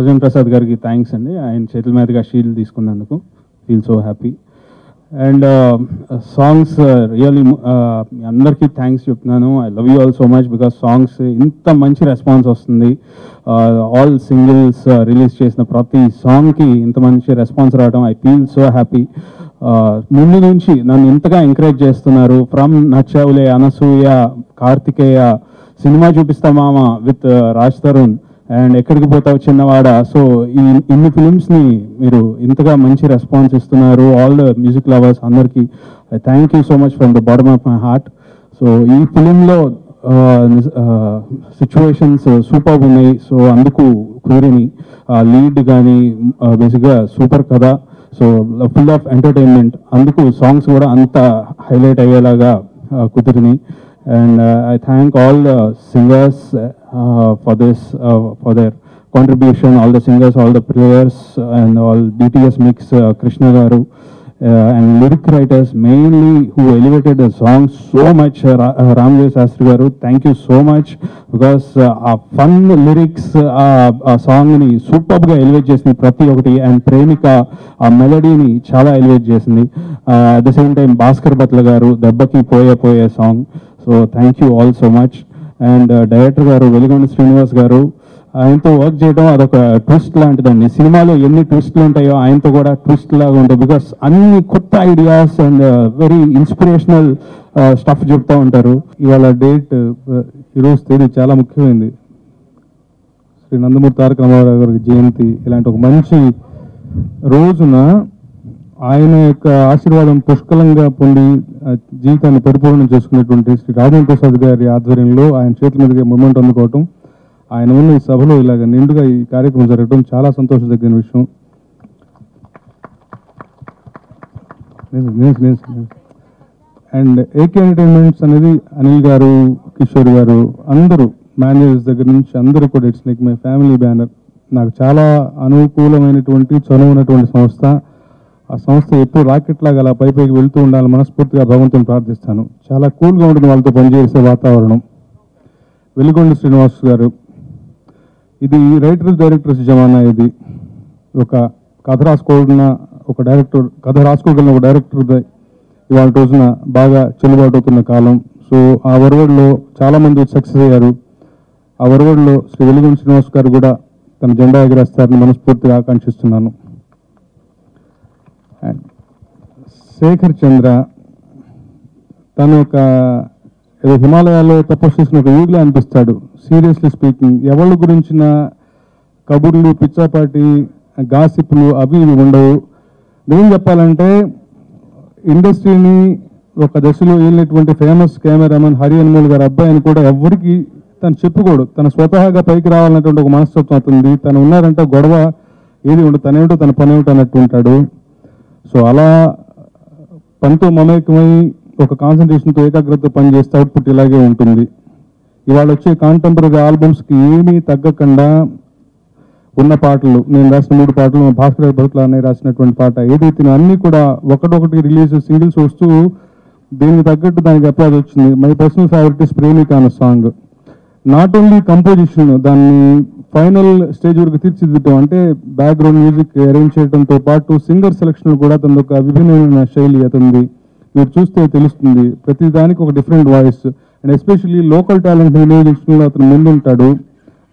రాజేంద్ర ప్రసాద్ గారికి థ్యాంక్స్ అండి, ఆయన చేతుల మీదుగా షీల్డ్ తీసుకున్నందుకు. Feel so happy. And songs really అందరికీ థ్యాంక్స్ చెప్తున్నాను. I love you all so much because songs ఇంత మంచి రెస్పాన్స్ వస్తుంది. ఆల్ సింగిల్స్ రిలీజ్ చేసిన ప్రతి సాంగ్కి ఇంత మంచి రెస్పాన్స్ రావడం ఐ ఫీల్ సో హ్యాపీ. ముందు నుంచి నన్ను ఇంతగా ఎంకరేజ్ చేస్తున్నారు. ఫ్రమ్ నచ్చావులే, అనసూయ, కార్తికేయ, సినిమా చూపిస్తా మామ విత్ రాజ్ తరుణ్, అండ్ ఎక్కడికి పోతావు చిన్నవాడ. సో ఇన్ని ఫిలిమ్స్ని మీరు ఇంతగా మంచి రెస్పాన్స్ ఇస్తున్నారు. ఆల్ ద మ్యూజిక్ లవర్స్ అందరికీ thank you so much from the bottom of my heart. So ఈ ఫిలింలో సిచ్యువేషన్స్ సూపర్ ఉన్నాయి. సో అందుకు కుదిరిని లీడ్ కానీ బేసిక్గా సూపర్ కదా. సో ఫుల్ ఆఫ్ ఎంటర్టైన్మెంట్, అందుకు సాంగ్స్ కూడా అంత హైలైట్ అయ్యేలాగా కుదిరిని. And I thank all the singers for this, for their contribution, all the singers, all the players, and all DTS Mix, Krishna Garu, and lyric writers mainly who elevated the song so much. Ramdev Sastry Garu, thank you so much, because fun lyrics song ni superb ga elevate chesindi prati okati, and Premika melody ni chala elevate chesindi. At the same time Bhaskar Batla Garu Dabbaki Poye song. So thank you all so much. And director గారు వెలిగొండ శ్రీనివాస్ గారు, ఆయనతో work చేయడం అదొక twist లాంటిదండి. సినిమాలో ఎన్ని ట్విస్ట్లు ఉంటాయో ఆయనతో కూడా ట్విస్ట్ లాగా ఉంటాయి. బికాస్ అన్ని కొత్త ideas and very inspirational stuff చెప్తూ ఉంటారు. ఇవాళ డేట్, ఈరోజు తేదీ చాలా ముఖ్యమైనది. శ్రీ నందమూరి తారక రామారావు గారికి జయంతి. ఇలాంటి ఒక మంచి రోజున ఆయన యొక్క ఆశీర్వాదం పుష్కలంగా పొంది జీవితాన్ని పరిపూర్ణం చేసుకునేటువంటి శ్రీ రాజేంద్ర ప్రసాద్ గారి ఆధ్వర్యంలో ఆయన చేతుల మీదుగా మూమెంట్ అందుకోవటం, ఆయన ఉన్న ఈ సభలో ఇలాగ నిండుగా ఈ కార్యక్రమం జరగడం చాలా సంతోషదగిన విషయం. అండ్ ఏకే ఎంటర్టైన్మెంట్స్ అనేది అనిల్ గారు, కిషోర్ గారు, అందరూ మేనేజర్స్ దగ్గర నుంచి అందరూ కూడా it's like my family banner. నాకు చాలా అనుకూలమైనటువంటి చనువున్నటువంటి సంస్థ. ఆ సంస్థ ఎప్పుడు రాకెట్ లాగా అలా పైకి వెళ్తూ ఉండాలి మనస్ఫూర్తిగా భగవంతుని ప్రార్థిస్తాను. చాలా కూల్గా ఉంటుంది వాళ్ళతో పనిచేసే వాతావరణం. వెలిగొండ శ్రీనివాస్ గారు, ఇది రైటర్స్ డైరెక్టర్స్ జమానా. ఇది ఒక కథ రాసుకోగలిగిన ఒక డైరెక్టర్, కథ రాసుకోగలిగిన ఒక డైరెక్టర్ ఇవాళ రోజున బాగా చెల్లుబాటు అవుతున్న కాలం. సో ఆ వరవడిలో చాలామంది సక్సెస్ అయ్యారు. ఆ వరవడిలో శ్రీ వెలిగొండ శ్రీనివాస్ గారు కూడా తన జెండా ఎగరేస్తారని మనస్ఫూర్తిగా ఆకాంక్షిస్తున్నాను. అండ్ శేఖర్ చంద్ర, తను ఒక ఏదో హిమాలయాల్లో తపస్సు చేసిన ఒక యోగిలా అనిపిస్తాడు. సీరియస్లీ స్పీకింగ్, ఎవరి గురించిన కబుర్లు, పిచ్చాపాటి, గాసిప్లు అవి ఇవి ఉండవు. నేను చెప్పాలంటే ఇండస్ట్రీని ఒక దశలో వెళ్ళినటువంటి ఫేమస్ కెమెరామెన్ హరి అన్మోల్ గారి అబ్బాయిని కూడా ఎవరికి తను చెప్పుకోడు. తన స్వతహాగా పైకి రావాలన్నటువంటి ఒక మనస్తత్వం అవుతుంది. తను ఉన్నారంటే గొడవ ఏది ఉండదు, తనేమిటో తన పని ఏమిటో అన్నట్టు ఉంటాడు. సో అలా పనితో మమేకమై ఒక కాన్సన్ట్రేషన్తో ఏకాగ్రతతో పనిచేస్తే అవుట్పుట్ ఇలాగే ఉంటుంది. ఇవాళ వచ్చే కాంటెంపరీ ఆల్బమ్స్కి ఏమీ తగ్గకుండా ఉన్న పాటలు, నేను రాసిన 3 పాటలు, భాస్కర్ భరత్ల అన్నయ్య రాసినటువంటి పాట ఏదైతే అన్నీ కూడా ఒకటొకటి రిలీజ్ సింగిల్స్ వస్తూ దీనికి తగ్గట్టు దానికి అప్లాజ్ వచ్చింది. మై పర్సనల్ ఫేవరెట్ ఇస్ ప్రేమిక అన్న సాంగ్. నాట్ ఓన్లీ కంపోజిషన్, దాన్ని ఫైనల్ స్టేజ్ వరకు తీర్చిదిద్దటం, అంటే బ్యాక్గ్రౌండ్ మ్యూజిక్ అరేంజ్ చేయడంతో పాటు సింగర్ సెలక్షన్ కూడా తన ఒక విభిన్నమైన శైలి అతనిది. మీరు చూస్తే తెలుస్తుంది. ప్రతి దానికి ఒక different voice. And especially local talent వినియోగించడంలో అతను ముందుంటాడు.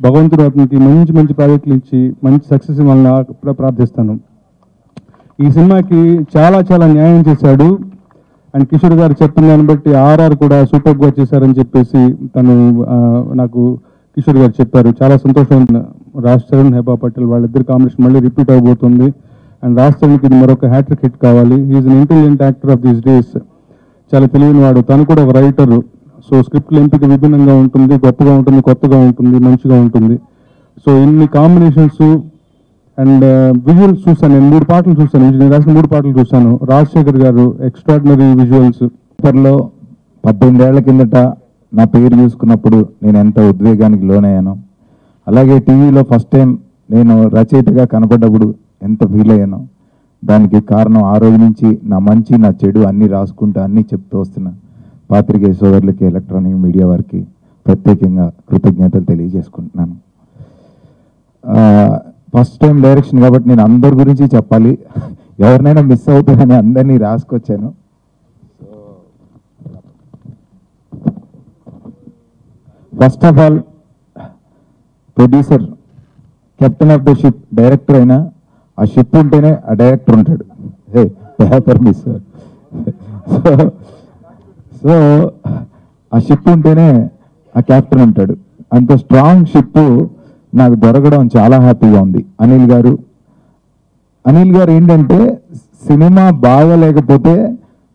భగవంతుడు అతనికి మంచి మంచి ప్రాజెక్టులు ఇచ్చి మంచి సక్సెస్ ఇవ్వాలని ప్రార్థిస్తాను. ఈ సినిమాకి చాలా చాలా న్యాయం చేశాడు. అండ్ కిషోర్ గారు చెప్పిన దాన్ని బట్టి ఆర్ఆర్ కూడా సూపర్గా చేశారని చెప్పేసి తను నాకు కిషోర్ గారు చెప్పారు. చాలా సంతోషం. రాజ్ చరణ్, హేబా పటేల్ వాళ్ళిద్దరు కాంబినేషన్ మళ్ళీ రిపీట్ అవబోతుంది. అండ్ రాజ్ చరణ్కి ఇది మరొక హ్యాట్రిక్ హిట్ కావాలి. He's an intelligent actor of these days. చాలా తెలియని వాడు. తను కూడా ఒక రైటరు. సో స్క్రిప్ట్ల ఎంపిక విభిన్నంగా ఉంటుంది, గొప్పగా ఉంటుంది, కొత్తగా ఉంటుంది, మంచిగా ఉంటుంది. సో ఇన్ని కాంబినేషన్స్ అండ్ విజువల్స్ చూసాను. నేను 3 పాటలు చూసాను. నేను రాసిన 3 పాటలు చూసాను. రాజశేఖర్ గారు ఎక్స్ట్రాడినరీ విజువల్స్. సూపర్లో 18 ఏళ్ల కిందట నా పేరు చూసుకున్నప్పుడు నేను ఎంత ఉద్వేగానికి లోనయ్యాను. అలాగే టీవీలో ఫస్ట్ టైం నేను రచయితగా కనపడ్డప్పుడు ఎంత ఫీల్ అయ్యాను. దానికి కారణం ఆ రోజు నుంచి నా మంచి నా చెడు అన్నీ రాసుకుంటూ అన్నీ చెప్తూ వస్తున్నా పాత్రికేయ సోదరులకి, ఎలక్ట్రానిక్ మీడియా వారికి ప్రత్యేకంగా కృతజ్ఞతలు తెలియజేసుకుంటున్నాను. ఫస్ట్ టైం డైరెక్షన్ కాబట్టి నేను అందరి గురించి చెప్పాలి, ఎవరినైనా మిస్ అవుతానని అందరినీ రాసుకొచ్చాను. First of all producer captain of the ship, director అయినా ఆ షిప్ ఉంటేనే ఆ డైరెక్టర్ ఉంటాడు. Hey paper miss. సో ఆ షిప్ ఉంటేనే ఆ కెప్టెన్ ఉంటాడు. అంత స్ట్రాంగ్ షిప్ నాకు దొరకడం చాలా హ్యాపీగా ఉంది. అనిల్ గారు ఏంటంటే సినిమా బాగా లేకపోతే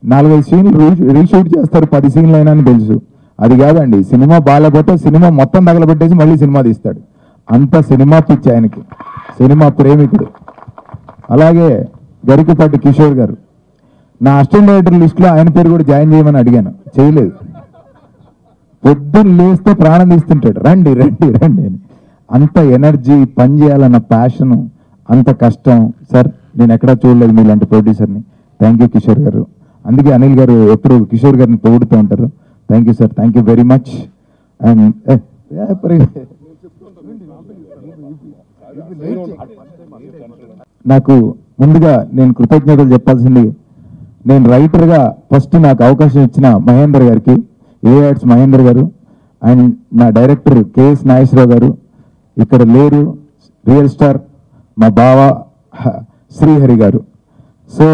4-5 సీన్లు రీషూట్ చేస్తారు, 10 సీన్లు అయినా అని తెలుసు. అది కాదండి, సినిమా బాగాలేకపోతే సినిమా మొత్తం తగలబెట్టేసి మళ్ళీ సినిమా తీస్తాడు. అంత సినిమా పిచ్చి ఆయనకి, సినిమా ప్రేమికుడు. అలాగే గరికపాటి కిషోర్ గారు, నా అసిస్టెంట్ డైరెక్టర్ లిస్ట్లో ఆయన పేరు కూడా జాయిన్ చేయమని అడిగాను, చేయలేదు. పొద్దున్న లేస్తే ప్రాణం తీస్తుంటాడు, రండి రండి రండి అని. అంత ఎనర్జీ, పని చేయాలన్న ప్యాషను, అంత కష్టం. సార్ నేను ఎక్కడా చూడలేదు మీలాంటి ప్రొడ్యూసర్ని. థ్యాంక్ యూ కిషోర్ గారు. అందుకే అనిల్ గారు ఎప్పుడు కిషోర్ గారిని పొగుడుతూ ఉంటారు. Thank you sir, thank you very much. And నాకు ముందుగా నేను కృతజ్ఞతలు చెప్పాల్సింది, నేను రైటర్గా ఫస్ట్ నాకు అవకాశం ఇచ్చిన మహేందర్ గారికి, ఏఆర్ట్స్ మహేందర్ గారు, అండ్ నా డైరెక్టర్ కేఎస్ నాగేశ్వరరావు గారు, ఇక్కడ లేరు, రియల్ స్టార్ మా బావ శ్రీహరి గారు. సో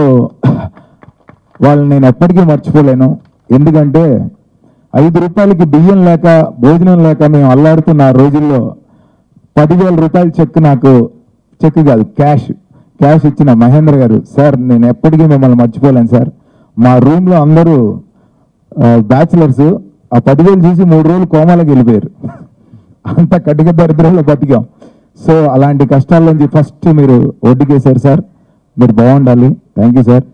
వాళ్ళని నేను ఎప్పటికీ మర్చిపోలేను. ఎందుకంటే 5 రూపాయలకి బియ్యం లేక, భోజనం లేక మేము అల్లాడుతున్న ఆ రోజుల్లో 10,000 రూపాయల చెక్ కాదు క్యాష్ ఇచ్చిన మహేంద్ర గారు, సార్ నేను ఎప్పటికీ మిమ్మల్ని మర్చిపోలేను సార్. మా రూమ్లో అందరూ బ్యాచిలర్స్ ఆ 10,000 చూసి 3 రోజులు కోమాలకు వెళ్ళిపోయారు. అంత కటిక దరిద్రంలో బతికాం. సో అలాంటి కష్టాల నుంచి ఫస్ట్ మీరు ఒడ్డుకేశారు సార్, మీరు బాగుండాలి. Thank you sir.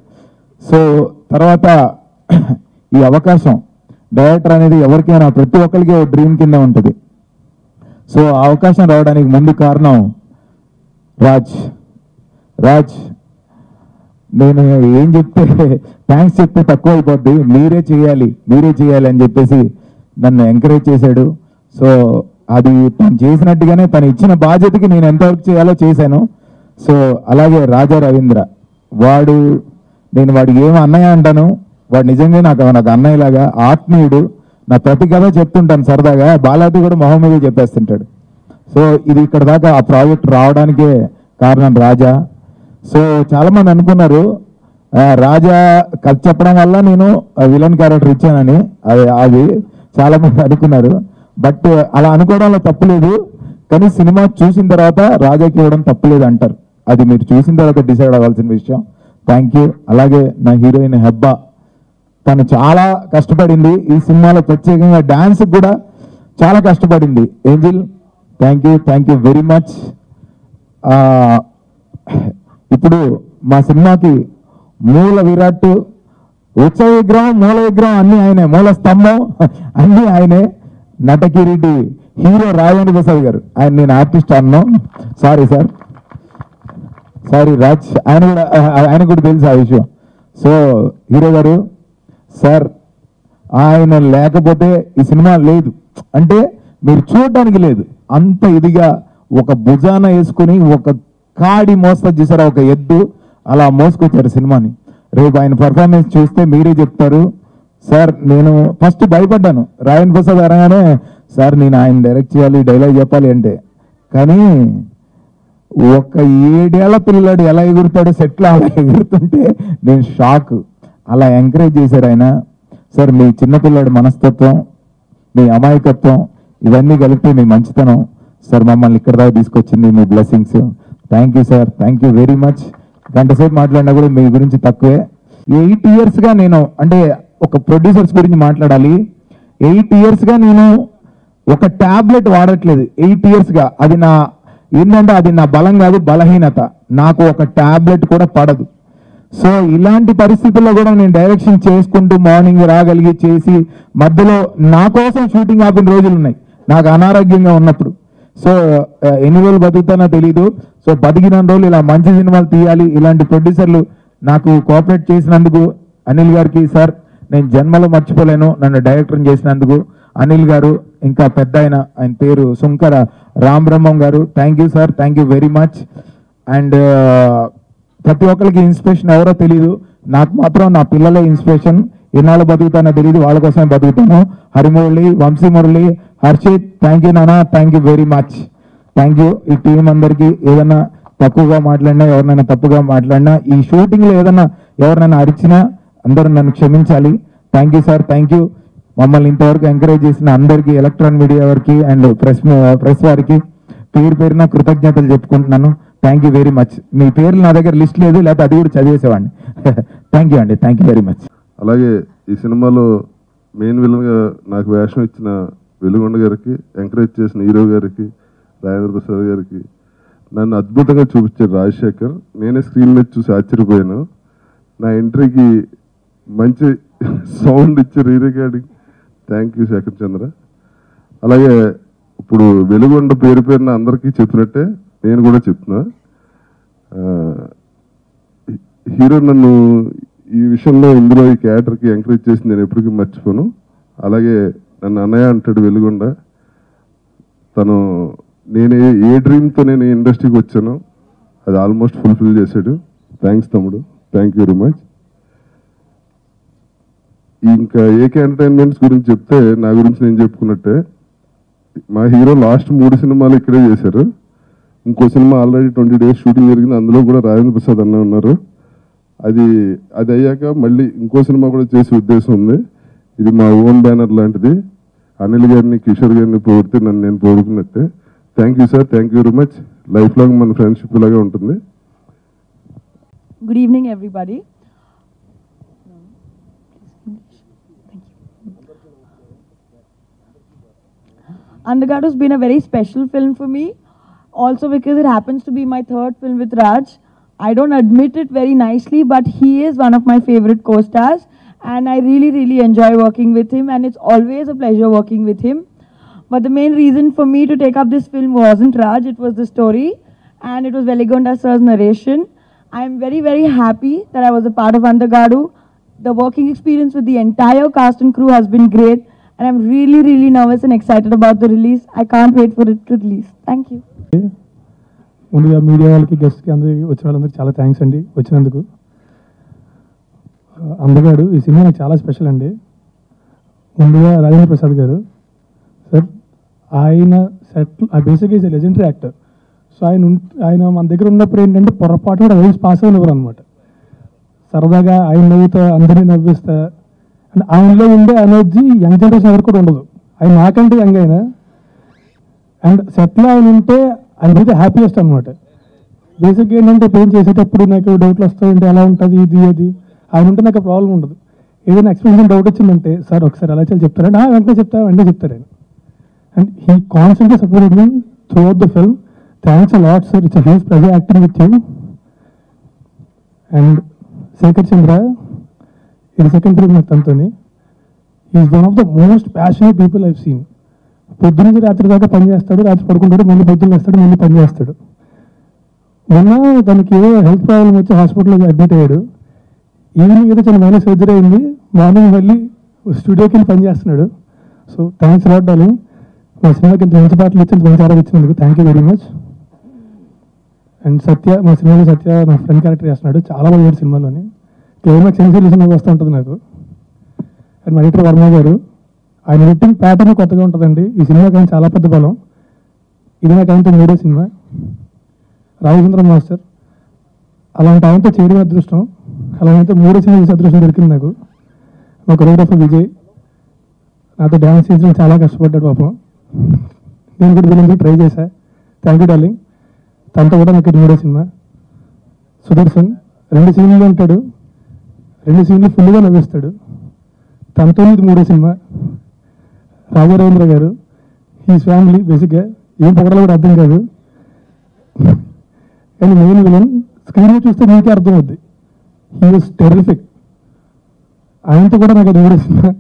సో తర్వాత ఈ అవకాశం, డైరెక్టర్ అనేది ఎవరికైనా ప్రతి ఒక్కరికి ఒక డ్రీమ్ కింద ఉంటుంది. సో ఆ అవకాశం రావడానికి ముందు కారణం రాజ్. నేను ఏం చెప్తే థ్యాంక్స్ చెప్తే తక్కువ అయిపోద్ది, మీరే చేయాలి అని చెప్పేసి నన్ను ఎంకరేజ్ చేశాడు. సో అది తను చేసినట్టుగానే తను ఇచ్చిన బాధ్యతకి నేను ఎంతవరకు చేయాలో చేశాను. సో అలాగే రాజా రవీంద్ర, నేను వాడికి ఏమో అన్నయ్య అంటాను, వాడు నిజంగా నాకు అన్నయ్యలాగా ఆత్మీయుడు. నా ప్రతి కథ చెప్తుంటాను సరదాగా, బాలాది కూడా మొహం మీద చెప్పేస్తుంటాడు. సో ఇది ఇక్కడ దాకా ఆ ప్రాజెక్ట్ రావడానికే కారణం రాజా. సో చాలా మంది అనుకున్నారు రాజా కథ చెప్పడం వల్ల నేను విలన్ క్యారెక్టర్ ఇచ్చానని, అది చాలా మంది అనుకున్నారు. బట్ అలా అనుకోవడంలో తప్పులేదు, కానీ సినిమా చూసిన తర్వాత రాజాకి ఇవ్వడం తప్పులేదు అంటారు. అది మీరు చూసిన తర్వాత డిసైడ్ అవ్వాల్సిన విషయం. Thank you. అలాగే నా హీరోయిన్ హెబ్బా, తను చాలా కష్టపడింది ఈ సినిమాలో, ప్రత్యేకంగా డాన్స్ కూడా చాలా కష్టపడింది. Angel, thank you very much. ఇప్పుడు మా సినిమాకి మూల విరాట్, ఉత్సవ విగ్రహం, మూల విగ్రహం అన్ని ఆయనే, మూల స్తంభం అన్ని ఆయనే. నటకిరీటి హీరో రాజేంద్ర ప్రసాద్ గారు, నేను ఆర్టిస్ట్ అన్నాను, సారీ రాజ్, ఆయన కూడా తెలుసు ఆ విషయం. సో హీరో గారు సార్, ఆయన లేకపోతే ఈ సినిమా లేదు, అంటే మీరు చూడడానికి లేదు. అంత ఇదిగా ఒక భుజాన వేసుకుని ఒక కాడి మోస్తా చూసారా, ఒక ఎద్దు అలా మోసుకొచ్చారు సినిమాని. రేపు ఆయన పర్ఫార్మెన్స్ చూస్తే మీరే చెప్తారు. సార్ నేను ఫస్ట్ భయపడ్డాను, రాజేంద్ర ప్రసాద్ అనగానే సార్ నేను ఆయన డైరెక్ట్ చేయాలి, డైలాగ్ చెప్పాలి అంటే, కానీ ఒక 7 ఏళ్ల పిల్లడు ఎలా ఎగురుతాడో సెట్లో అలా ఎగురుతుంటే నేను షాక్. అలా ఎంకరేజ్ చేశారు ఆయన. సార్ మీ చిన్నపిల్లాడి మనస్తత్వం, మీ అమాయకత్వం ఇవన్నీ కలిపి మీ మంచితనం సార్ మమ్మల్ని ఇక్కడ దాకా తీసుకొచ్చింది, మీ blessings. Thank you sir, thank you very much. గంట సేపు మాట్లాడినా కూడా మీ గురించి తక్కువే. 8 ఇయర్స్గా నేను, అంటే ఒక ప్రొడ్యూసర్స్ గురించి మాట్లాడాలి, 8 ఇయర్స్గా నేను ఒక ట్యాబ్లెట్ వాడట్లేదు. 8 ఇయర్స్గా అది ఏంటంటే అది నా బలం కాదు, బలహీనత. నాకు ఒక ట్యాబ్లెట్ కూడా పడదు. సో ఇలాంటి పరిస్థితుల్లో కూడా నేను డైరెక్షన్ చేసుకుంటూ మార్నింగ్ రాగలిగి చేసి, మధ్యలో నా కోసం షూటింగ్ ఆపిన రోజులు ఉన్నాయి నాకు అనారోగ్యంగా ఉన్నప్పుడు. సో ఎన్ని రోజులు బతుకుతానో తెలీదు. సో బతికిన రోజులు ఇలా మంచి సినిమాలు తీయాలి. ఇలాంటి ప్రొడ్యూసర్లు నాకు కోఆపరేట్ చేసినందుకు అనిల్ గారికి సార్ నేను జన్మలో మర్చిపోలేను, నన్ను డైరెక్టర్ చేసినందుకు అనిల్ గారు. ఇంకా పెద్ద ఆయన పేరు సుంకర రామ్ బ్రహ్మం గారు, thank you sir, thank you very much. And ప్రతి ఒక్కరికి ఇన్స్పిరేషన్ ఎవరో తెలియదు, నాకు మాత్రం నా పిల్లలే ఇన్స్పిరేషన్. ఎన్నాళ్ళు బతుకుతానో తెలియదు, వాళ్ళ కోసమే బతుకుతాను. హరిమురళి, వంశీమురళి, హర్షిత్, థ్యాంక్ యూ నాన్న, thank you very much. Thank you. ఈ టీం అందరికీ ఏదైనా తక్కువగా మాట్లాడినా, ఎవరినైనా తప్పుగా మాట్లాడినా, ఈ షూటింగ్లో ఏదైనా ఎవరినైనా అరిచినా అందరూ నన్ను క్షమించాలి. Thank you sir, thank you. మమ్మల్ని ఇంతవరకు ఎంకరేజ్ చేసిన అందరికీ, ఎలక్ట్రానిక్ మీడియా వారికి అండ్ ప్రెస్ వారికి పేరు పేరున కృతజ్ఞతలు చెప్పుకుంటున్నాను. Thank you very much. మీ పేర్లు నా దగ్గర లిస్ట్ లేదు, లేకపోతే అది కూడా చదివేసేవాడిని. థ్యాంక్ యూ అండి, థ్యాంక్ యూ వెరీ మచ్. అలాగే ఈ సినిమాలో మెయిన్ విలన్గా నాకు వేషం ఇచ్చిన వెలుగొండ గారికి, ఎంకరేజ్ చేసిన హీరో గారికి, రాజేంద్ర ప్రసాద్ గారికి, నన్ను అద్భుతంగా చూపించారు రాజశేఖర్. నేనే స్క్రీన్ మీద చూసి ఆశ్చర్యపోయాను. నా ఎంట్రీకి మంచి సౌండ్ ఇచ్చి re recording, thank you Shekhar Chandra. అలాగే ఇప్పుడు వెలుగొండ పేరు పేరున అందరికీ చెప్పినట్టే నేను కూడా చెప్తున్నా, హీరో నన్ను ఈ విషయంలో ఇందులో ఈ క్యారెక్టర్కి ఎంకరేజ్ చేసి నేను ఎప్పటికీ మర్చిపోను. అలాగే నన్ను అన్నయ్య అంటాడు వెలుగొండ. తను నేను ఏ డ్రీమ్తో నేను ఇండస్ట్రీకి వచ్చానో అది ఆల్మోస్ట్ ఫుల్ఫిల్ చేశాడు. థ్యాంక్స్ తమ్ముడు, థ్యాంక్ యూ వెరీ మచ్. ఇంకా ఏకే ఎంటర్టైన్మెంట్స్ గురించి చెప్తే నా గురించి నేను చెప్పుకున్నట్టే, మా హీరో లాస్ట్ 3 సినిమాలు ఇక్కడే చేశారు. ఇంకో సినిమా ఆల్రెడీ 20 days షూటింగ్ జరిగింది, అందులో కూడా రాజేంద్ర ప్రసాద్ అన్న ఉన్నారు. అది అయ్యాక మళ్ళీ ఇంకో సినిమా కూడా చేసే ఉద్దేశం ఉంది. ఇది మా ఓన్ బ్యానర్ లాంటిది. అనిల్ గారిని, కిషోర్ గారిని పొగిడితే నన్ను నేను పొగుడుకున్నట్టే. Thank you sir, thank you very much. Life long మన ఫ్రెండ్షిప్ లాగా ఉంటుంది. Good evening, everybody. Andhagadu has been a very special film for me, also because it happens to be my 3rd film with Raj. I don't admit it very nicely, but he is one of my favorite co-stars, and I really enjoy working with him, and it's always a pleasure working with him. But the main reason for me to take up this film wasn't Raj, it was the story, and it was Veligonda sir's narration. I am very happy that I was a part of Andhagadu. The working experience with the entire cast and crew has been great, and I'm really nervous and excited about the release. I can't wait for it to release. Thank you. ముందుగా media వాళ్ళకి, గెస్ట్కి, అందరికి వచ్చిన వాళ్ళందరికీ చాలా thanks అండి వచ్చినందుకు. అందగాడు ఈ సినిమా నాకు చాలా స్పెషల్ అండి. ముందుగా రాజేంద్ర ప్రసాద్ గారు సార్, ఆయన సెట్ బేసిక్గా ఈజ్ లెజెండరీ యాక్టర్. సో ఆయన మన దగ్గర ఉన్నప్పుడు ఏంటంటే పొరపాటు కూడా వేసి పాస్ అయినవారు అనమాట. సరదాగా ఆయన నవ్వుతా, అందరినీ నవ్విస్తా, అండ్ ఆయనలో ఉండే ఎనర్జీ యంగ్ జనరేషన్ ఎవరికి కూడా ఉండదు. ఆయన నాకంటే యంగ్ అయినా, అండ్ సెట్లో ఆయన ఉంటే ఆయన అయితే హ్యాపీయెస్ట్ అనమాట. బేసిక్గా ఏంటంటే పెయిన్ చేసేటప్పుడు నాకు డౌట్లు వస్తాయంటే ఎలా ఉంటుంది ఇది అది, ఆయన ఉంటే నాకు ప్రాబ్లం ఉండదు. ఏదైనా ఎక్స్ప్లెనేషన్ డౌట్ వచ్చిందంటే సార్ ఒకసారి ఎలా చేయాలి చెప్తారంటే వెంటనే చెప్తారు ఆయన. And he constantly supported me throughout the film. Thanks a lot sir, it's huge pleasure acting with you. And Shekhar Chandra, ఇది సెకండ్ ఫిల్మ్ నాకు తనతోని. Is one of the most passionate people I've seen. పొద్దున్న రాత్రి దాకా పని చేస్తాడు, రాత్రి పడుకుంటాడు, మళ్ళీ పొద్దున్న వేస్తాడు, మళ్ళీ పని చేస్తాడు. మొన్న తనకి ఏదో హెల్త్ ప్రాబ్లం వచ్చి హాస్పిటల్లో అడ్మిట్ అయ్యాడు. ఈవినింగ్ ఏదో చిన్న మైనస్ సర్జరీ అయింది, మార్నింగ్ మళ్ళీ స్టూడియోకి వెళ్ళి పని చేస్తున్నాడు. సో థ్యాంక్స్ లాట్ డార్లింగ్, మా సినిమాకి ఇంత మంచి పాటలు ఇచ్చి మంచి ఆరోగ్యం ఇచ్చినందుకు thank you very much. And Satya, మా సినిమాలో సత్య నా ఫ్రెండ్ క్యారెక్టర్ చేస్తున్నాడు, చాలా బాగా చేశాడు సినిమాలోని. క్లైమాక్స్ ఎన్నిసార్లు సినిమా వస్తూ ఉంటుంది నాకు. అండ్ మా ఎడిటర్ వర్మ గారు, ఆయన ఎడిటింగ్ ప్యాటర్న్ కొత్తగా ఉంటుందండి. ఈ సినిమాకి ఆయన చాలా పెద్ద బలం. ఇది నాకు ఆయనతో 3వ సినిమా. రాఘవేంద్ర మాస్టర్, అలాంటి ఆయనతో చేయడం అదృష్టం, అలాంటి 3వ సినిమా చేసే అదృష్టం దొరికింది నాకు. మా కొరియోగ్రాఫర్ విజయ్ నాతో డ్యాన్స్ చేసిన చాలా కష్టపడ్డాడు పాపం. నేను కూడా వీళ్ళకి ట్రై చేశా. Thank you darling. తనతో కూడా నాకు 3వ సినిమా. సుదర్శన్ 2 సీన్లు ఉంటాడు, 2 సీన్లు ఫుల్గా నవ్విస్తాడు. తనతో ఇది 3వ సినిమా. రాఘవేంద్ర గారు, హీస్ ఫ్యామిలీ, బేసిక్గా ఏం పొగడాలో కూడా అర్థం కాదు, కానీ మెయిన్ విలన్ స్క్రీన్లో చూస్తే మీకే అర్థం అవుద్ది. He was terrific. ఆయనతో కూడా నాకు 3వ సినిమా.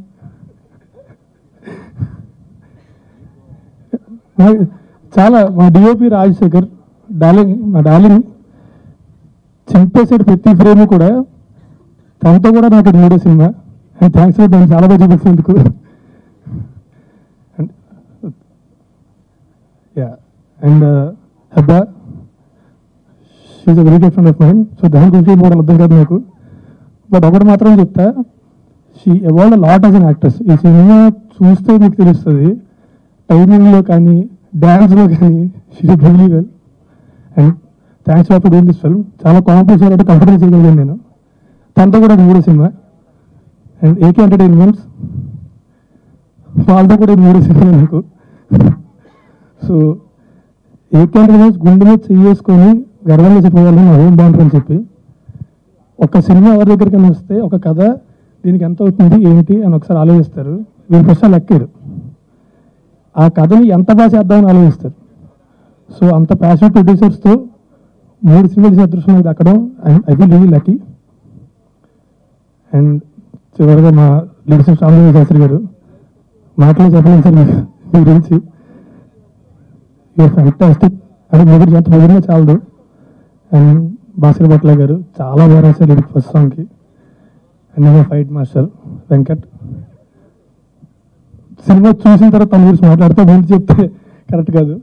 చాలా మా డిఓపి రాజశేఖర్ డార్లింగ్, మా డార్లింగ్ చింపేసాడు ప్రతి ఫ్రేమ్ కూడా. తనతో కూడా నాకు 3వ సినిమా. అండ్ థ్యాంక్స్ ఫర్ దాన్ని చాలా బాగా చూపించినందుకు. And Hebah she's a very good friend of mind. So దాని గురించి కూడా అర్థం కాదు నాకు. బట్ ఒకటి మాత్రం చెప్తా, she evolved lot as an actress. ఈ సినిమా చూస్తే మీకు తెలుస్తుంది, టైమింగ్లో కానీ డ్యాన్స్లో కానీ she did really well. And thanks for doing this film. చాలా కాంపిటీషన్ అంటే కంఫర్టబుల్ చేయగలిగాను నేను. తనతో కూడా మూడో సినిమా. అండ్ ఏకే ఎంటర్టైన్మెంట్స్ వాళ్ళతో కూడా మూడో సినిమా నాకు. సో ఏకే ఎంటర్టైన్మెంట్స్ గుండె మీద చేసుకొని గర్వంగా చెప్పగలను నా హోమ్ బాగుంటుంది అని చెప్పి. ఒక సినిమా ఎవరి దగ్గరికైనా వస్తే ఒక కథ దీనికి ఎంత అవుతుంది ఏంటి అని ఒకసారి ఆలోచిస్తారు. వీళ్ళు ఫస్ట్ లెక్కారు ఆ కథని ఎంత బాగా చేద్దామని ఆలోచిస్తారు. సో అంత ప్యాషనెట్ ప్రొడ్యూసర్స్తో 3 సినిమాలు చేసే అదృష్టం నాకు దక్కడం I feel really lucky. And చివరిగా మా లీడర్షిప్ రామదేవ శాస్త్రి గారు మాటలు చెప్పలేను సార్ మీ గురించి. You're fantastic. అంటే మీ గురించి ఎంత పొగిడినా చాలదు. అండ్ భాస్కర్ భట్ల గారు చాలా బాగా రాశారు లిరిక్ ఫస్ట్ సాంగ్కి. అండ్ మా ఫైట్ మాస్టర్ వెంకట్. సినిమా చూసిన తర్వాత తన గురించి మాట్లాడితే ముందు చెప్తే కరెక్ట్ కాదు.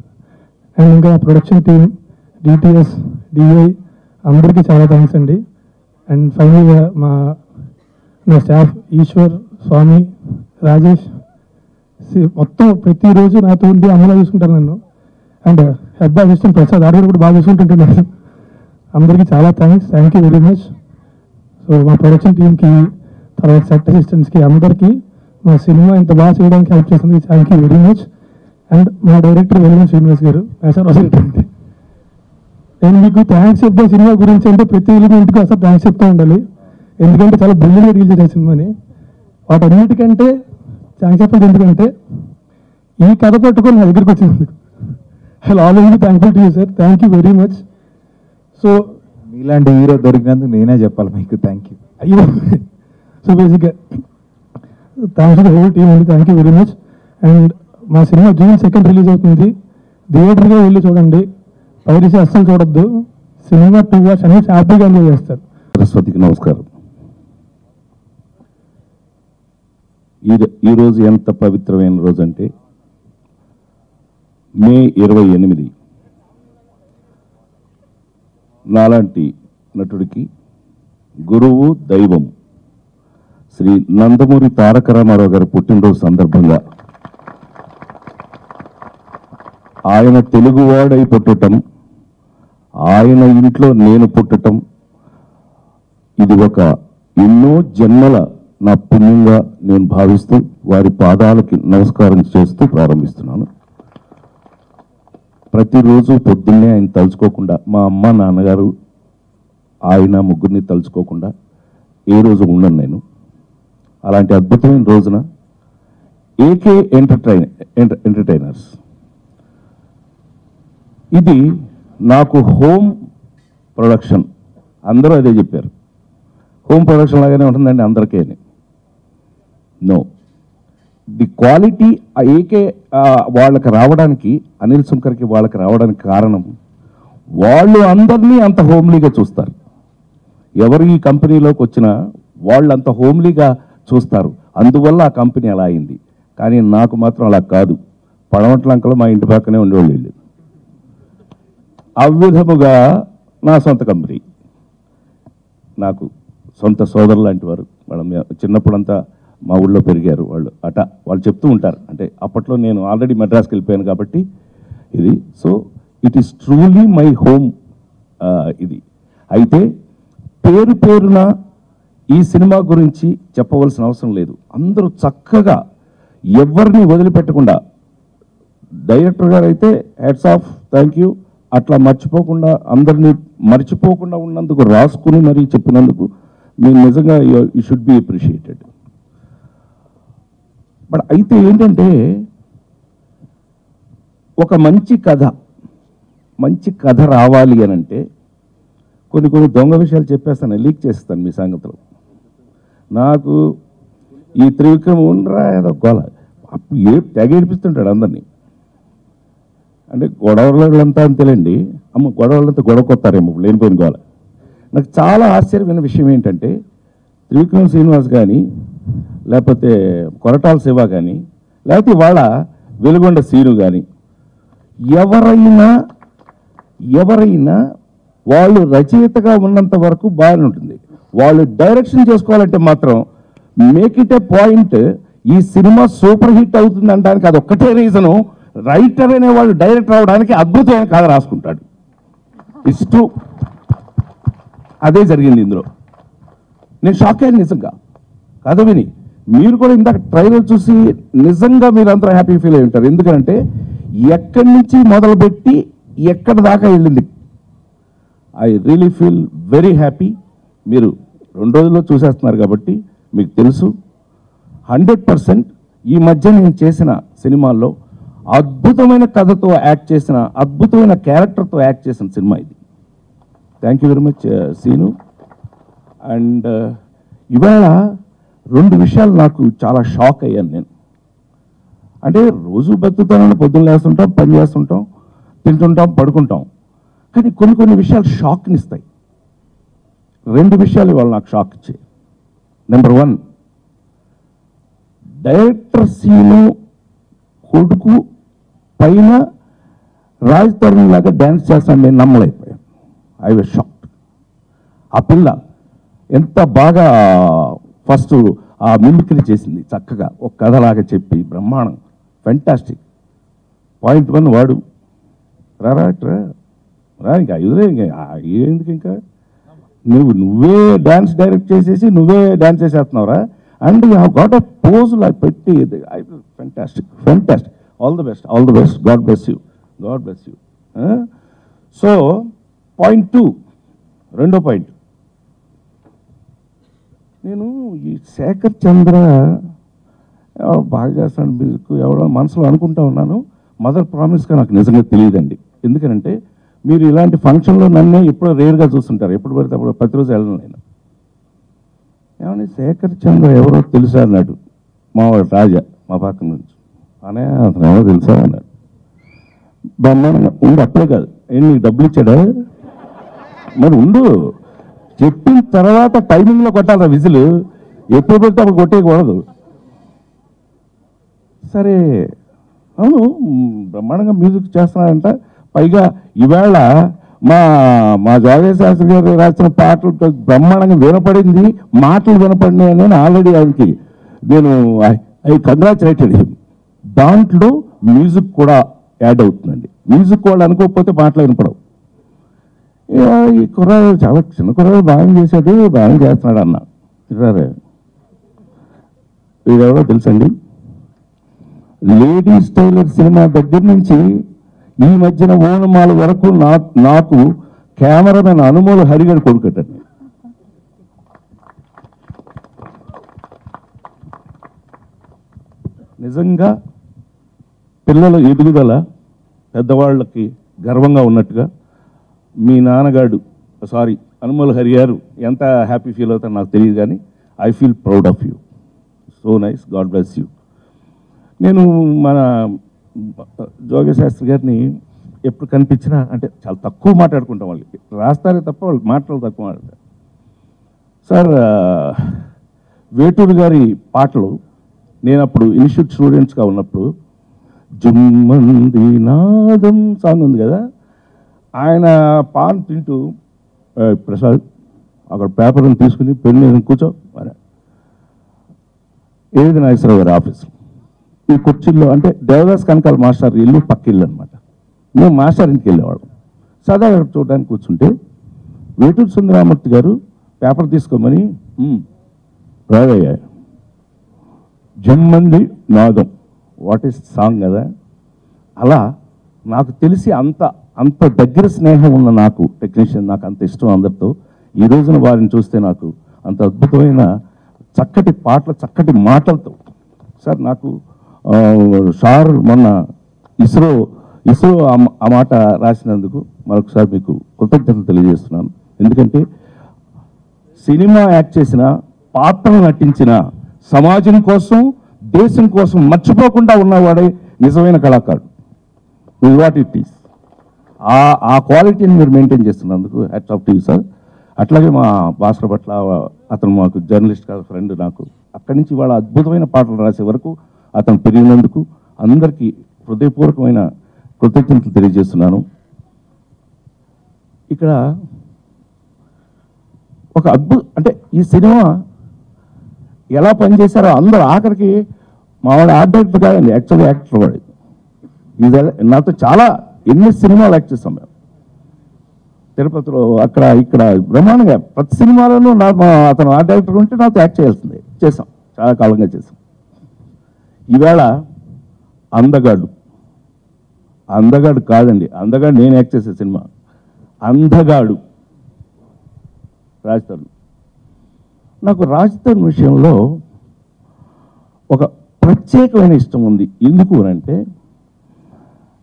అండ్ ఇంకా ప్రొడక్షన్ టీమ్, డిటిఎస్, డిఐ అందరికీ చాలా థ్యాంక్స్ అండి. అండ్ ఫైనల్గా నా స్టాఫ్ ఈశ్వర్, స్వామి, రాజేష్ మొత్తం ప్రతిరోజు నాతో ఉండి అమలు చూసుకుంటారు నన్ను. అండ్ హెడ్ అసిస్టెంట్ ప్రసాద్ ఆడ కూడా బాగా చూసుకుంటుంటున్నాను. అందరికీ చాలా thank you very much. So మా ప్రొడక్షన్ టీమ్కి, తర్వాత సెట్ అసిస్టెంట్స్కి అందరికీ మా సినిమా ఇంత బాగా చేయడానికి హెల్ప్ చేసింది thank you very much. And మా డైరెక్టర్ వెల్లువన్ శ్రీనివాస్ గారు నేను మీకు థ్యాంక్స్ చెప్తే సినిమా గురించి అంటే ప్రతి ఎలిమెంట్కి అసలు థ్యాంక్స్ చెప్తూ ఉండాలి. ఎందుకంటే చాలా బ్రిలియంట్గా డీల్ చేసే సినిమాని. వాటన్నిటికంటే థ్యాంక్స్ చెప్పండి ఎందుకంటే ఈ కథ పట్టుకొని నా దగ్గరికి వచ్చినందుకు I always thankful to you sir. Thank you very much. So మీలాంటి హీరో దొరికినందుకు నేనే చెప్పాలి మీకు థ్యాంక్ యూ. అయ్యో సో బేసిక్గా thanks to the whole team అండి. Thank you very much. And మా సినిమా June 2 రిలీజ్ అవుతుంది. థియేటర్గా వెళ్ళి చూడండి, పైరసీ అస్సలు చూడొద్దు. సినిమా 2 hours అనేది హ్యాపీగా ఎంజాయ్ చేస్తారు. సరస్వతికి నమస్కారం. ఈరోజు ఎంత పవిత్రమైన రోజు అంటే మే 28. నాలాంటి నటుడికి గురువు దైవం శ్రీ నందమూరి తారక రామారావు గారి పుట్టినరోజు సందర్భంగా ఆయన తెలుగువాడై పుట్టటం, ఆయన ఇంట్లో నేను పుట్టటం, ఇది ఒక ఎన్నో జన్మల నా పుణ్యంగా నేను భావిస్తూ వారి పాదాలకి నమస్కారం చేస్తూ ప్రారంభిస్తున్నాను. ప్రతిరోజు పొద్దున్నే ఆయన తలుచుకోకుండా, మా అమ్మ నాన్నగారు ఆయన ముగ్గురిని తలుచుకోకుండా ఏ రోజు ఉండను నేను. అలాంటి అద్భుతమైన రోజున ఏకే ఎంటర్టైనర్స్ ఇది నాకు హోమ్ ప్రొడక్షన్. అందరూ అదే చెప్పారు, హోమ్ ప్రొడక్షన్ లాగానే ఉంటుందండి అందరికీ. నో, ది క్వాలిటీ ఏకే వాళ్ళకి రావడానికి, అనిల్ సుంకర్కి వాళ్ళకి రావడానికి కారణం వాళ్ళు అందరినీ అంత హోమ్లీగా చూస్తారు. ఎవరు ఈ కంపెనీలోకి వచ్చినా వాళ్ళు అంత హోమ్లీగా చూస్తారు. అందువల్ల ఆ కంపెనీ అలా అయింది. కానీ నాకు మాత్రం అలా కాదు. పడమట్లంకలో మా ఇంటి పక్కనే ఉండేవాళ్ళు వీళ్ళు. అవ్విధముగా నా సొంత కంపెనీ, నాకు సొంత సోదరులు లాంటి వారు. వాళ్ళ చిన్నప్పుడంతా మా ఊళ్ళో పెరిగారు వాళ్ళు. వాళ్ళు చెప్తూ ఉంటారు, అంటే అప్పట్లో నేను ఆల్రెడీ మెడ్రాస్కి వెళ్ళిపోయాను కాబట్టి ఇది. So it is truly my home. ఇది అయితే పేరున ఈ సినిమా గురించి చెప్పవలసిన అవసరం లేదు. అందరూ చక్కగా ఎవరిని వదిలిపెట్టకుండా, డైరెక్టర్ గారు అయితే హ్యాట్స్ ఆఫ్, థ్యాంక్ యూ, అట్లా మర్చిపోకుండా అందరినీ మర్చిపోకుండా ఉన్నందుకు, రాసుకుని మరీ చెప్పినందుకు మీరు నిజంగా you should be appreciated. But అయితే ఏంటంటే ఒక మంచి కథ రావాలి అని అంటే కొన్ని దొంగ విషయాలు చెప్పేస్తాను, లీక్ చేస్తాను మీ సంగతిలో. నాకు ఈ త్రివిక్రమ్ ఉండరా ఏదో గోల తెగ ఏడిపిస్తుంటాడు అందరినీ. అంటే గొడవలంతా అంతేలేండి, అమ్మ గొడవలంతా గొడవకొస్తారేమో లేనిపోయిన గోల. నాకు చాలా ఆశ్చర్యమైన విషయం ఏంటంటే త్రివిక్రమ్ శ్రీనివాస్ కానీ, లేకపోతే కొరటాల శివ కానీ, లేకపోతే వాళ్ళ వెలుగొండ సీను కానీ ఎవరైనా వాళ్ళు రచయితగా ఉన్నంత వరకు బాగానే ఉంటుంది. వాళ్ళు డైరెక్షన్ చేసుకోవాలంటే మాత్రం మేక్ ఇట్ ఏ పాయింట్. ఈ సినిమా సూపర్ హిట్ అవుతుంది అనడానికి అది ఒక్కటే రీజను. రైటర్ అనేవాళ్ళు డైరెక్టర్ అవడానికి అద్భుతమైన కథ రాసుకుంటాడు. It's true. అదే జరిగింది ఇందులో. నేను షాక్ అయ్యాను నిజంగా కథ విని. మీరు కూడా ఇందాక ట్రైలర్ చూసి నిజంగా మీరు అంతా హ్యాపీ ఫీల్ అయి ఉంటారు. ఎందుకంటే ఎక్కడి నుంచి మొదలుపెట్టి ఎక్కడి దాకా వెళ్ళింది. I really feel very happy. మీరు 2 రోజుల్లో చూసేస్తున్నారు కాబట్టి మీకు తెలుసు. 100% ఈ మధ్య నేను చేసిన సినిమాల్లో అద్భుతమైన కథతో యాక్ట్ చేసిన, అద్భుతమైన క్యారెక్టర్తో యాక్ట్ చేసిన సినిమా ఇది. Thank you very much Seenu. And ఇవాళ 2 విషయాలు నాకు చాలా షాక్ అయ్యాను నేను. అంటే రోజు బతుకుతానని పొద్దున్న లేస్తుంటాం, పని చేస్తుంటాం, తింటుంటాం, పడుకుంటాం. కానీ కొన్ని విషయాలు షాక్ని ఇస్తాయి. 2 విషయాలు ఇవాళ నాకు షాక్ ఇచ్చాయి. నెంబర్ 1, డైరెక్టర్ సీను కొడుకు పైన రాజ్ తరుణ్ లాగా డ్యాన్స్ చేస్తాను నేను నమ్మలేకపోయాను. I was shocked. ఆ పిల్ల ఎంత బాగా ఫస్ట్ ఆ మిమిక్రీ చేసింది, చక్కగా ఒక కథలాగా చెప్పి బ్రహ్మాండం, ఫెంటాస్టిక్. పాయింట్ 1 వాడు రా ఇంకా ఎదురే ఎందుకు ఇంకా నువ్వే డాన్స్ డైరెక్ట్ చేసేసి నువ్వే డాన్స్ చేసేస్తున్నావురా. And you have got a pose like పెట్టి fantastic. All the best. God bless you. So point 2, రెండో పాయింట్, నేను ఈ శేఖర్ చంద్ర ఎవరో బాగా చేస్తాడు మ్యూజిక్ ఎవరో మనసులో అనుకుంటా ఉన్నాను. మదర్ ప్రామిస్గా నాకు నిజంగా తెలియదండి. ఎందుకంటే మీరు ఇలాంటి ఫంక్షన్లో నన్నే ఎప్పుడో రేర్గా చూస్తుంటారు. ఎప్పుడు పడితే అప్పుడు ప్రతిరోజు వెళ్ళను నేను. ఏమన్నా శేఖర్ చంద్ర ఎవరో తెలుసా అన్నాడు మా వాడు రాజా, మా పక్కన నుంచి. అనే అతను ఎవరో తెలుసా అన్నాడు. ఉండు, అప్పుడే కాదు ఏంటి నీకు డబ్బులు ఇచ్చాడా? మరి ఉండు, చెప్పిన తర్వాత టైమింగ్లో కొట్టాలి విజిల్. ఎప్పుడు పెడితే అప్పుడు కొట్టేయకూడదు. సరే, అవును బ్రహ్మాండంగా మ్యూజిక్ చేస్తున్నాడంట. పైగా ఈవేళ మా జోగేశ్ శాస్త్రి గారు రాసిన పాటలు బ్రహ్మాండంగా వినపడింది, మాటలు వినపడినాయి. నేను ఆల్రెడీ ఆయనకి ఐ కంగ్రాచులేటెడ్ హిమ్. దాంట్లో మ్యూజిక్ కూడా యాడ్ అవుతుందండి. మ్యూజిక్ వాళ్ళు అనుకోకపోతే పాటలు వినపడవు. ఈ కుర్రాడు చాలా చిన్న కుర్రాడు బాగా చేశాడు, బాగా చేస్తున్నాడు అన్న. సరే, వీడెవరో తెలుసండి, లేడీస్ టైలర్ సినిమా దగ్గర నుంచి ఈ మధ్యన ఓనమాల వరకు నాకు కెమెరామెన్ అనుమోలు హరిగడు కొడుకటండి. నిజంగా పిల్లల ఎదుగుదల పెద్దవాళ్ళకి గర్వంగా ఉన్నట్టుగా మీ నాన్నగాడు అనుమోలు హరి గారు ఎంత హ్యాపీ ఫీల్ అవుతారో నాకు తెలియదు, కానీ I feel proud of you. So nice. God bless you. నేను మన జోగేశ్ శాస్త్రి గారిని ఎప్పుడు కనిపించినా అంటే చాలా తక్కువ మాట్లాడుకుంటాం. వాళ్ళకి రాస్తారే తప్ప వాళ్ళు మాటలు తక్కువ మాట్లాడతారు. సార్, వేటూరు గారి పాటలు నేను అప్పుడు ఇన్స్టిట్యూట్ స్టూడెంట్స్గా ఉన్నప్పుడు జుమ్మంది నాదం సాంగ్ ఉంది కదా, ఆయన పాన్ తింటూ ప్రసాద్ అక్కడ పేపర్ని తీసుకుని పెన్ను కూర్చో మరి ఏది నాగేశ్వరరావు గారి ఆఫీస్ ఈ కుర్చీల్లో, అంటే దేవదాస్ కనకాల మాస్టర్ ఇల్లు పక్క ఇల్లు అనమాట. మేము మాస్టర్ ఇంటికి వెళ్ళేవాళ్ళం. సదా చూడడానికి కూర్చుంటే వేటూరు సుందరామూర్తి గారు పేపర్ తీసుకోమని రావయ్యా జమ్మంది నాదం వాట్ ఈస్ సాంగ్ కదా. అలా నాకు తెలిసి అంత దగ్గర స్నేహం ఉన్న నాకు టెక్నీషియన్, నాకు అంత ఇష్టం అందరితో. ఈ రోజున వారిని చూస్తే నాకు అంత అద్భుతమైన చక్కటి పాటలు, చక్కటి మాటలతో. సార్, నాకు సార్ మొన్న ఇస్రో ఆ మాట రాసినందుకు మరొకసారి మీకు కృతజ్ఞతలు తెలియజేస్తున్నాను. ఎందుకంటే సినిమా యాక్ట్ చేసిన, పాత్రలు నటించిన, సమాజం కోసం, దేశం కోసం మర్చిపోకుండా ఉన్నవాడే నిజమైన కళాకారుడు. Is what it is. ఆ క్వాలిటీని మీరు మెయింటైన్ చేస్తున్నందుకు hats off to you sir. అట్లాగే మా భాస్కర్ పట్ల, అతను మాకు జర్నలిస్ట్ కాదు ఫ్రెండ్. నాకు అక్కడి నుంచి వాళ్ళ అద్భుతమైన పాటలు రాసే వరకు అతను పెరిగినందుకు అందరికీ హృదయపూర్వకమైన కృతజ్ఞతలు తెలియజేస్తున్నాను. ఇక్కడ ఒక అంటే ఈ సినిమా ఎలా పనిచేశారో అందరూ ఆఖరికి మావాడు ఆర్ట్ డైరెక్టర్ కాదండి, యాక్చువల్లీ యాక్టర్ వాడు. ఇది నాతో చాలా ఎన్ని సినిమాలు యాక్ట్ చేస్తాం మేము తిరుపతిలో, అక్కడ ఇక్కడ బ్రహ్మాండంగా ప్రతి సినిమాలోనూ అతను ఆర్ట్ డైరెక్టర్ ఉంటే నాతో యాక్ట్ చేయాల్సిందే. చేసాం, చాలా కాలంగా చేసాం. ఈవేళ అందగాడు కాదండి, అందగాడు నేను యాక్ట్ చేసే సినిమా. అందగాడు రాజ్ తరుణ్. నాకు రాజ్ తరుణ్ విషయంలో ఒక ప్రత్యేకమైన ఇష్టం ఉంది. ఎందుకు అంటే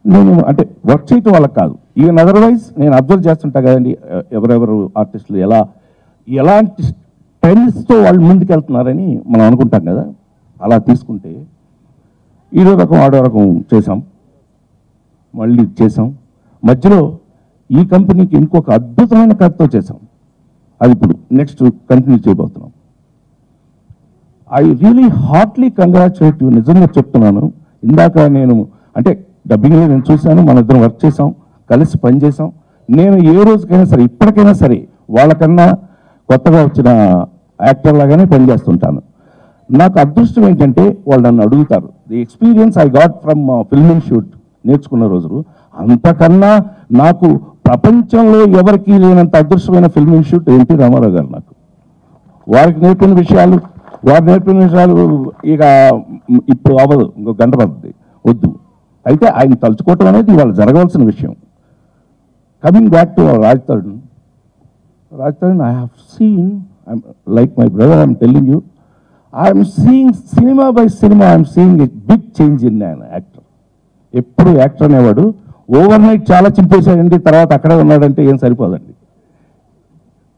నేను అంటే వర్క్ చేయటం వాళ్ళకి కాదు, ఈవెన్ అదర్వైజ్ నేను అబ్జర్వ్ చేస్తుంటా కదండి ఎవరెవరు ఆర్టిస్టులు ఎలాంటి స్టైల్స్తో వాళ్ళు ముందుకు వెళ్తున్నారని మనం అనుకుంటాం కదా. అలా తీసుకుంటే ఈడో రకం ఆడో రకం చేసాం, మళ్ళీ చేసాం. మధ్యలో ఈ కంపెనీకి ఇంకొక అద్భుతమైన కథతో చేసాం, అది ఇప్పుడు నెక్స్ట్ కంటిన్యూ చేయబోతున్నాం. I really heartly congratulate you. నిజంగా చెప్తున్నాను. ఇందాక నేను అంటే డబ్బింగ్లో నేను చూశాను, మన ఇద్దరం వర్క్ చేసాం, కలిసి పనిచేసాం. నేను ఏ రోజుకైనా సరే ఇప్పటికైనా సరే వాళ్ళకన్నా కొత్తగా వచ్చిన యాక్టర్ లాగానే పనిచేస్తుంటాను. నాకు అదృష్టం ఏంటంటే వాళ్ళు నన్ను అడుగుతారు. The experience I got from filming shoot నేర్చుకున్న రోజులు, అంతకన్నా నాకు ప్రపంచంలో ఎవరికీ లేనంత అదృష్టమైన ఫిల్మింగ్ షూట్ ఎన్టీ రామారావు గారు. నాకు వారు నేర్పిన విషయాలు ఇక ఇప్పుడు అవ్వదు, ఇంకో గంట పడుతుంది, వద్దు. అయితే ఆయన తలుచుకోవటం అనేది ఇవాళ జరగవలసిన విషయం. Coming back to Raj Tarun, I have seen, like my brother I'm telling you, I'm seeing cinema by cinema, I'm seeing a big change in an actor. ఎప్పుడు యాక్టర్ అనేవాడు ఓవర్ నైట్ చాలా చింపేశాడండి, తర్వాత అక్కడే ఉన్నాడంటే ఏం సరిపోదండి.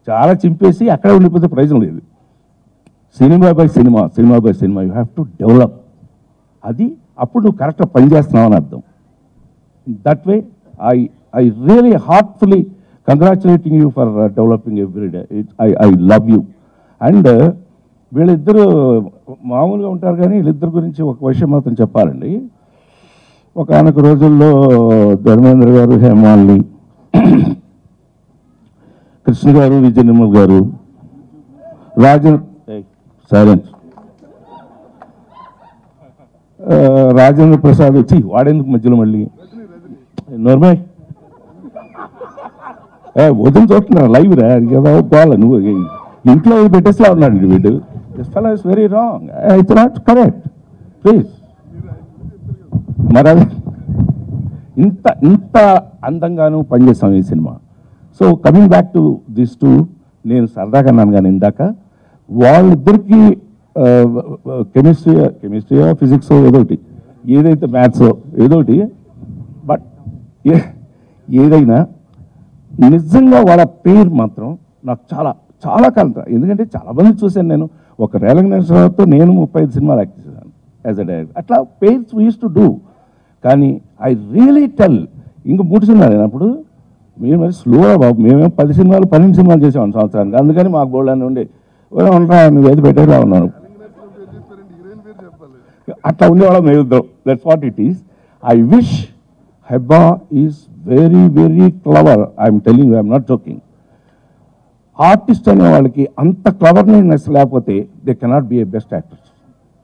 చాలా చింపేసి అక్కడే ఉండిపోతే ప్రయోజనం లేదు. Cinema by cinema you have to develop. అది అప్పుడు నువ్వు కరెక్ట్గా పనిచేస్తున్నావు అని అర్థం. That way I really heartfully congratulating you for developing every day. I love you. And వీళ్ళిద్దరూ మామూలుగా ఉంటారు కానీ వీళ్ళిద్దరి గురించి ఒక విషయం మాత్రం చెప్పాలండి. ఒకనొక రోజుల్లో ధర్మేంద్ర గారు, హేమాలిని, కృష్ణ గారు, విజయ నిర్మల్ గారు, రాజేంద్ర ప్రసాద్ వచ్చి వాడేందుకు మధ్యలో మళ్ళీ నోర్మే వదిలి చూస్తున్నా లైవ్ రా బాగా నువ్వు ఇంట్లో పెట్టేస్లా ఉన్నాడు వీడు. This fellow is very wrong, it's not correct, please. మరి అది ఇంత అందంగాను పనిచేస్తాం ఈ cinema. So coming back to this two, నేను సరదాగా అన్నాను కానీ ఇందాక వాళ్ళిద్దరికీ కెమిస్ట్రీయో ఫిజిక్స్ ఏదోటి, ఏదైతే మ్యాథ్స్ ఏదోటి, బట్ ఏదైనా నిజంగా వాళ్ళ పేరు మాత్రం నాకు చాలా చాలా కాలం, ఎందుకంటే చాలామంది చూశాను నేను. ఒక రేలంగనేశ్వరరావుతో నేను 35 సినిమాలు యాక్ట్ చేశాను యాజ్ అ డైరెక్టర్. అట్లా pairs we use to do. కానీ ఐ రియలీ టెల్, ఇంక 3 సినిమాలు అయినప్పుడు మీరు మరి స్లోగా బాబు, మేమేమో 10 సినిమాలు 12 సినిమాలు చేసాం సంవత్సరానికి. అందుకని మాకు బోల్డ్ అని ఉండే ఉంటా, నువ్వు ఏది పెట్టేలా ఉన్నాను, అట్లా ఉండేవాళ్ళం మేము ఇద్దరం. That's what it is. I wish Hebah is very very clever. I'm telling you, I'm not joking. Artist అనే వాళ్ళకి అంత క్లవర్నెస్ లేకపోతే they cannot be a best actors.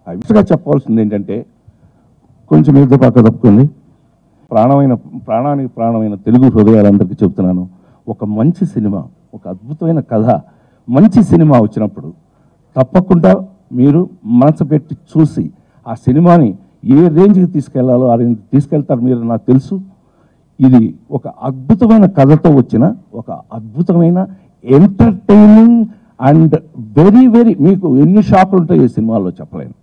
I విష్గా చెప్పవలసింది ఏంటంటే, కొంచెం మీద పక్క తప్పుకుంది, ప్రాణానికి ప్రాణమైన తెలుగు హృదయాలందరికీ చెప్తున్నాను, ఒక మంచి సినిమా, ఒక అద్భుతమైన కథ, మంచి సినిమా వచ్చినప్పుడు తప్పకుండా మీరు మనసు పెట్టి చూసి ఆ సినిమాని ఏ రేంజ్కి తీసుకెళ్లాలో ఆ రేంజ్ తీసుకెళ్తారు మీరు, నాకు తెలుసు. ఇది ఒక అద్భుతమైన కథతో వచ్చిన ఒక అద్భుతమైన ఎంటర్టైనింగ్ అండ్ వెరీ వెరీ, మీకు ఎన్ని షాకులు ఉంటాయి ఈ సినిమాలో చెప్పలేను.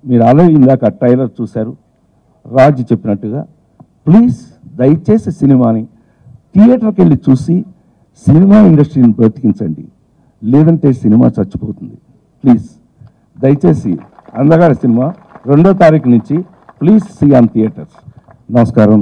మీరు ఆల్రెడీ ఇందాక ట్రైలర్ చూశారు. రాజు చెప్పినట్టుగా ప్లీజ్ దయచేసి సినిమాని థియేటర్కి వెళ్ళి చూసి సినిమా ఇండస్ట్రీని బ్రతికించండి, లేదంటే సినిమా చచ్చిపోతుంది. ప్లీజ్ దయచేసి అందగాడి సినిమా 2వ తారీఖు నుంచి ప్లీజ్ సీ ఆన్ థియేటర్స్. నమస్కారం.